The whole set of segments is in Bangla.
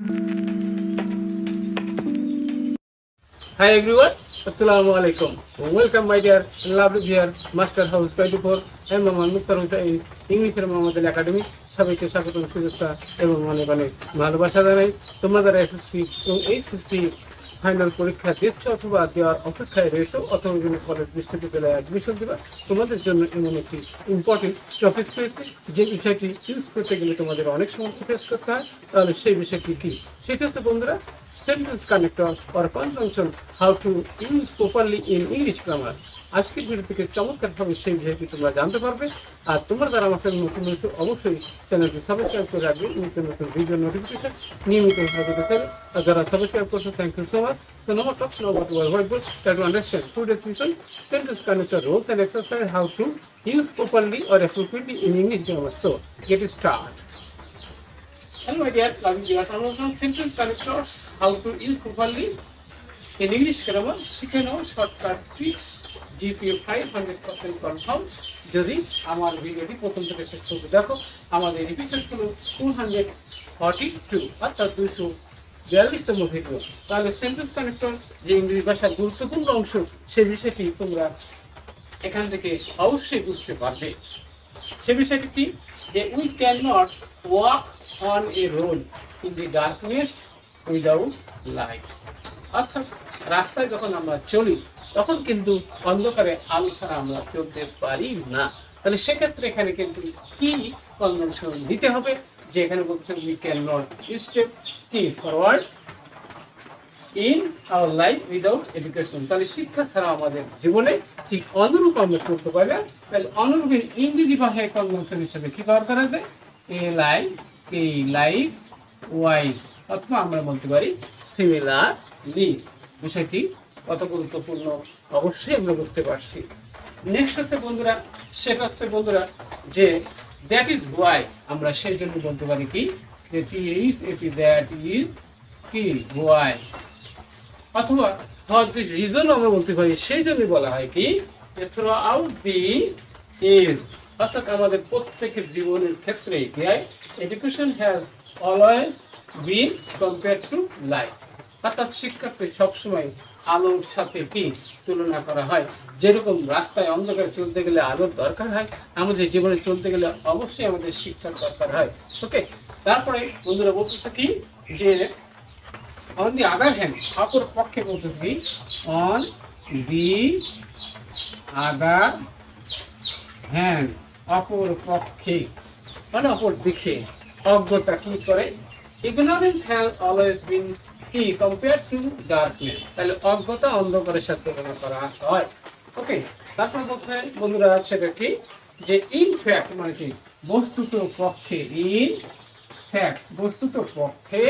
Hi everyone, Assalamu alaikum. Welcome my dear lovely dear Master House 24 and Maman Muktar Hussain English Ramadan Academy. সবাইকে স্বাগতম শুভেচ্ছা এবং অনেক অনেক ভালোবাসা জানাই। তোমাদের এসএসসি এবং এইচএসসি ফাইনাল পরীক্ষা দিচ্ছ অথবা দেওয়ার অপেক্ষায় রয়েছে অথবা বিভিন্ন কলেজ বিশ্ববিদ্যালয়ে অ্যাডমিশন দেবা, তোমাদের জন্য এমন একটি ইম্পর্টেন্ট টপিক রয়েছে যে বিষয়টি ইউজ করতে গেলে তোমাদের অনেক সমস্যা ফেস করতে হয়। তাহলে সেই বিষয়টি কি? সেটা হচ্ছে বন্ধুরা sentence connector or conjunction, how to use properly in English grammar. আজকের ভিডিও থেকে চমৎকারভাবে সেই বিষয়টি তোমরা জানতে পারবে। আর তোমরা যারা আমাদের নতুন অবশ্যই চ্যানেলটি সাবস্ক্রাইব করে রাখবে, নতুন নতুন ভিডিও নোটিফিকেশন নিয়মিত পেতে চাইবে। আর যারা সাবস্ক্রাইব করছো, thank you so much. So now what talks now about our whiteboard, try to understand today's lesson, sentence connector rules and exercise how to use properly or appropriately in English grammar. So get started. Hello my dear lovely viewers, I'm on sentence connectors, how to use properly in English grammar. শিখে নাও শর্টকাট ট্রিক্স, জিপিএ 500% কনফার্ম। যদি আমার ভিডিওটি প্রথম থেকে শেষ পর্যন্ত দেখো, আমাদের এপিসোড হলো 242 অর্থাৎ 242তম ভিডিও। তাহলে সেন্টেন্স কানেক্টর যে ইংরেজি ভাষার গুরুত্বপূর্ণ অংশ, সেই বিষয়টি তোমরা এখান থেকে অবশ্যই বুঝতে পারবে। সে বিষয়টি কি? যে we can not walk on a road in the darkness without light. অর্থাৎ রাস্তায় যখন আমরা চলি তখন কিন্তু অন্ধকারে আলো ছাড়া আমরা চলতে পারি না। তাহলে সেক্ষেত্রে এখানে কিন্তু কি কনজাংশন দিতে হবে, যে এখানে বলছেন উই ক্যান নট স্টেপ কি forward in our life without education. তাহলে শিক্ষা ছাড়া আমাদের জীবনে ঠিক অনুরূপ আমরা চলতে পারি না। তাহলে অনুরূপের ইংরেজি ভাষায় কনজাংশন হিসেবে কি ব্যবহার করা যায়? এ লাইফ, এ লাইফ ওয়াইজ, অথবা আমরা বলতে পারি সিমিলারলি। বিষয়টি কত গুরুত্বপূর্ণ অবশ্যই আমরা বুঝতে পারছি। নেক্সট হচ্ছে বন্ধুরা, সেটা হচ্ছে বন্ধুরা যে দ্যাট ইজ ওয়াই, আমরা সেই জন্য বলতে পারি কি যে এটি দ্যাট ইজ কি ওয়াই, অথবা ফর দিস রিজন আমরা বলতে পারি সেই জন্য বলা হয় কি যে থ্রু আউট দি ইজ, অর্থাৎ আমাদের প্রত্যেকের জীবনের ক্ষেত্রে education has always been compare to life. অর্থাৎ শিক্ষাকে সবসময় আলোর সাথে কি তুলনা করা হয়। যেরকম রাস্তায় অন্ধকারে চলতে গেলে আলোর দরকার হয়, আমাদের জীবনে চলতে গেলে অবশ্যই আমাদের শিক্ষার দরকার হয়। ওকে, তারপরে বন্ধুরা বলতেছে কি যে অন দি আদার হ্যান্ড, অপর পক্ষে বলতেছে কি অন দি আদার হ্যান্ড, অপর পক্ষে মানে অপর দিকে অজ্ঞতা কি করে, ইগনোরেন্স হ্যাজ অলওয়েজ বিন কি কম্পেয়ার টু ডার্কনেস। তাহলে অজ্ঞতা অন্ধকারের সাথে তুলনা করা হয়। ওকে, তারপর বলছে বন্ধুরা সেটা কি যে ইন ফ্যাক্ট মানে কি বস্তুত পক্ষে, ইন ফ্যাক্ট বস্তুত পক্ষে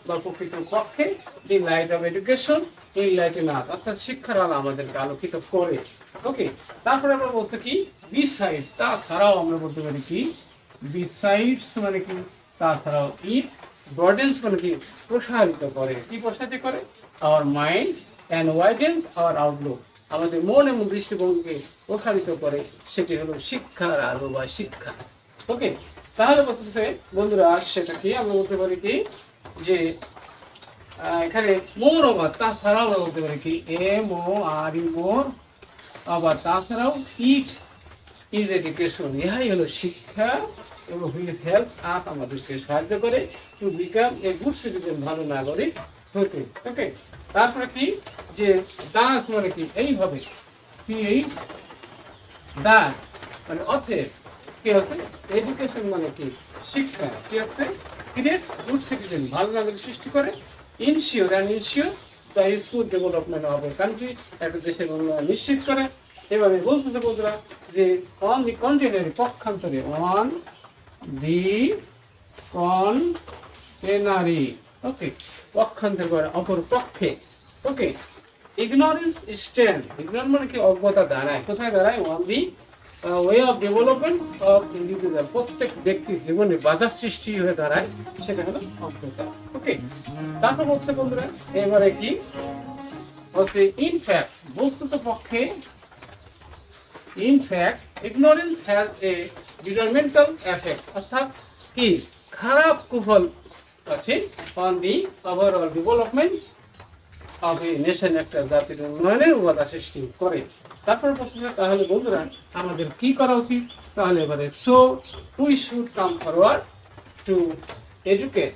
বা প্রকৃত পক্ষে দি লাইট অফ এডুকেশন এই লাইটে না, অর্থাৎ শিক্ষার আলো আমাদেরকে আলোকিত করে। ওকে, তারপরে আমরা বলতে কি বিসাইড, তাছাড়াও আমরা বলতে পারি কি বিসাইডস মানে কি তাছাড়াও, ইট ব্রডেন্স মানে কি প্রসারিত করে, কি প্রসারিত করে our mind and widens our outlook, আমাদের মন এবং দৃষ্টিভঙ্গিকে প্রসারিত করে, সেটি হলো শিক্ষার আলো বা শিক্ষা। ওকে, তাহলে বলতেছে বন্ধুরা সেটা কি আমরা বলতে পারি কি যে এখানে মোর আবার তাছাড়াও আমরা বলতে পারি কি এম ও আর ই মোর, আবার তাছাড়াও ইট ইজ এডুকেশন, ইহাই হলো শিক্ষা এবং হুইচ হেল্প আস আমাদেরকে সাহায্য করে to become a good citizen, ভালো নাগরিক হতে। ওকে, তারপরে কি যে দাস মানে কি এইভাবে কি এই দাস মানে অর্থে কি হচ্ছে এডুকেশন মানে কি শিক্ষা, কি হচ্ছে ক্রিয়েট গুড সিটিজেন, ভালো নাগরিক সৃষ্টি করে, ensure and ensure the smooth development of a country, একটা দেশের উন্নয়ন নিশ্চিত করে। এবারে বলতেছে বন্ধুরা যে অন দি কন্টেনারি পক্ষান্তরে, অন দি কন্টেনারি, ওকে পক্ষান্তর করে অপর পক্ষে। ওকে, ইগনোরেন্স স্ট্যান্ড, ইগনোর মানে কি অজ্ঞতা দাঁড়ায়, কোথায় দাঁড়ায়? On the way of development of individual, প্রত্যেক ব্যক্তির জীবনে বাধা সৃষ্টি হয়ে দাঁড়ায়, সেটা হলো অজ্ঞতা। ওকে, তারপর বলছে বন্ধুরা এবারে কি বলছে ইনফ্যাক্ট বস্তুত পক্ষে, in fact ignorance has a detrimental effect, অর্থাৎ কি খারাপ কুফল আছে on the overall development of a nation, একটা জাতির উন্নয়নের বাধা সৃষ্টি করে। তারপর প্রশ্ন, তাহলে বন্ধুরা আমাদের কি করা উচিত? তাহলে এবারে so we should come forward to educate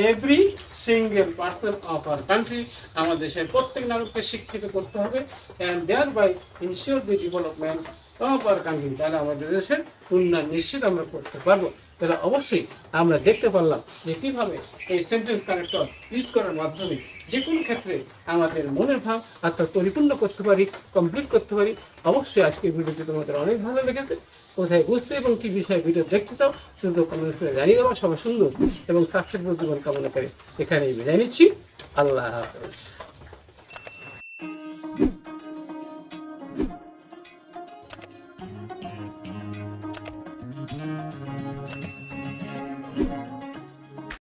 every single person of our country. আমাদের দেশের প্রত্যেক নাগরিককে শিক্ষিত করতে হবে, and thereby ensure the development of our country. তাহলে আমাদের দেশের উন্নয়ন নিশ্চিত আমরা করতে পারবো। তাহলে অবশ্যই আমরা দেখতে পারলাম যে কীভাবে এই সেন্টেন্স কানেক্টর ইউজ করার মাধ্যমে যে কোনো ক্ষেত্রে আমাদের মনের ভাব অর্থাৎ পরিপূর্ণ করতে পারি, কমপ্লিট করতে পারি। অবশ্যই আজকের ভিডিওটি তোমাদের অনেক ভালো লেগেছে। কোথায় বুঝতে এবং কী বিষয়ে ভিডিও দেখতে চাও শুধু কমেন্ট করে জানিয়ে দেওয়া। সবাই সুন্দর এবং সাকসেসফুল জীবন কামনা করে এখানেই বিদায় নিচ্ছি। আল্লাহ হাফেজ।